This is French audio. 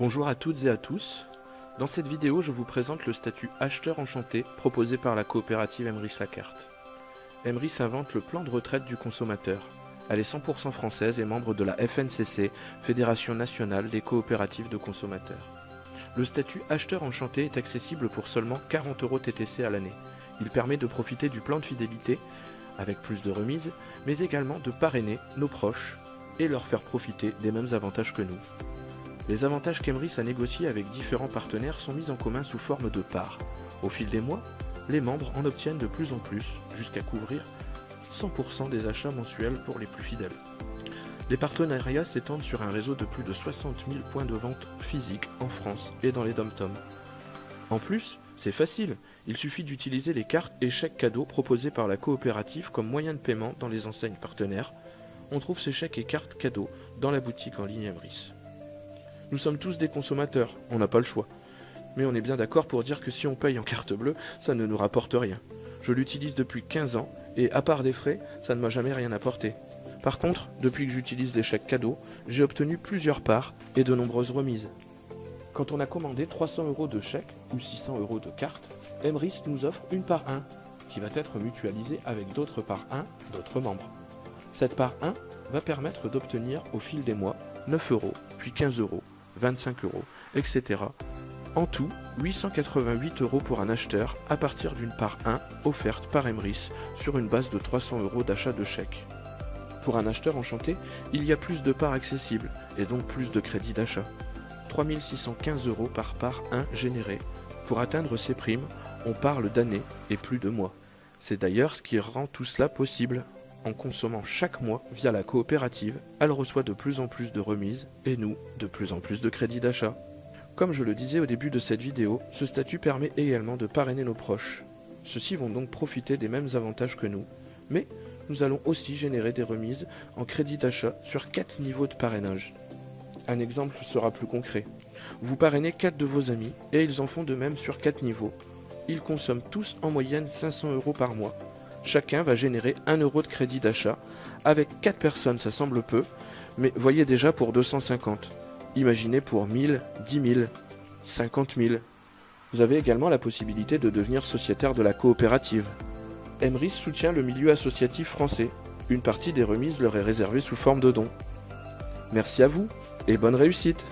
Bonjour à toutes et à tous. Dans cette vidéo, je vous présente le statut acheteur enchanté proposé par la coopérative Emrys-Lacarte. Emrys invente le plan de retraite du consommateur. Elle est 100% française et membre de la FNCC, Fédération nationale des coopératives de consommateurs. Le statut acheteur enchanté est accessible pour seulement 40 € TTC à l'année. Il permet de profiter du plan de fidélité, avec plus de remises, mais également de parrainer nos proches et leur faire profiter des mêmes avantages que nous. Les avantages qu'Emrys a négociés avec différents partenaires sont mis en commun sous forme de parts. Au fil des mois, les membres en obtiennent de plus en plus, jusqu'à couvrir 100% des achats mensuels pour les plus fidèles. Les partenariats s'étendent sur un réseau de plus de 60 000 points de vente physiques en France et dans les dom-toms. En plus, c'est facile, il suffit d'utiliser les cartes et chèques cadeaux proposés par la coopérative comme moyen de paiement dans les enseignes partenaires. On trouve ces chèques et cartes cadeaux dans la boutique en ligne Emrys. Nous sommes tous des consommateurs, on n'a pas le choix. Mais on est bien d'accord pour dire que si on paye en carte bleue, ça ne nous rapporte rien. Je l'utilise depuis 15 ans et à part des frais, ça ne m'a jamais rien apporté. Par contre, depuis que j'utilise les chèques cadeaux, j'ai obtenu plusieurs parts et de nombreuses remises. Quand on a commandé 300 € de chèques ou 600 € de cartes, Emrys nous offre une part 1 qui va être mutualisée avec d'autres parts 1 d'autres membres. Cette part 1 va permettre d'obtenir au fil des mois 9 €, puis 15 €, 25 €, etc. En tout, 888 € pour un acheteur à partir d'une part 1 offerte par Emrys sur une base de 300 € d'achat de chèques. Pour un acheteur enchanté, il y a plus de parts accessibles et donc plus de crédits d'achat. 3 615 € par part 1 générée. Pour atteindre ces primes, on parle d'années et plus de mois. C'est d'ailleurs ce qui rend tout cela possible. En consommant chaque mois via la coopérative, elle reçoit de plus en plus de remises et nous, de plus en plus de crédits d'achat. Comme je le disais au début de cette vidéo, ce statut permet également de parrainer nos proches. Ceux-ci vont donc profiter des mêmes avantages que nous, mais nous allons aussi générer des remises en crédit d'achat sur 4 niveaux de parrainage. Un exemple sera plus concret. Vous parrainez 4 de vos amis et ils en font de même sur 4 niveaux. Ils consomment tous en moyenne 500 € par mois. Chacun va générer 1 € de crédit d'achat. Avec 4 personnes, ça semble peu, mais voyez déjà pour 250. Imaginez pour 1000, 10 000, 50 000. Vous avez également la possibilité de devenir sociétaire de la coopérative. Emrys soutient le milieu associatif français. Une partie des remises leur est réservée sous forme de dons. Merci à vous et bonne réussite!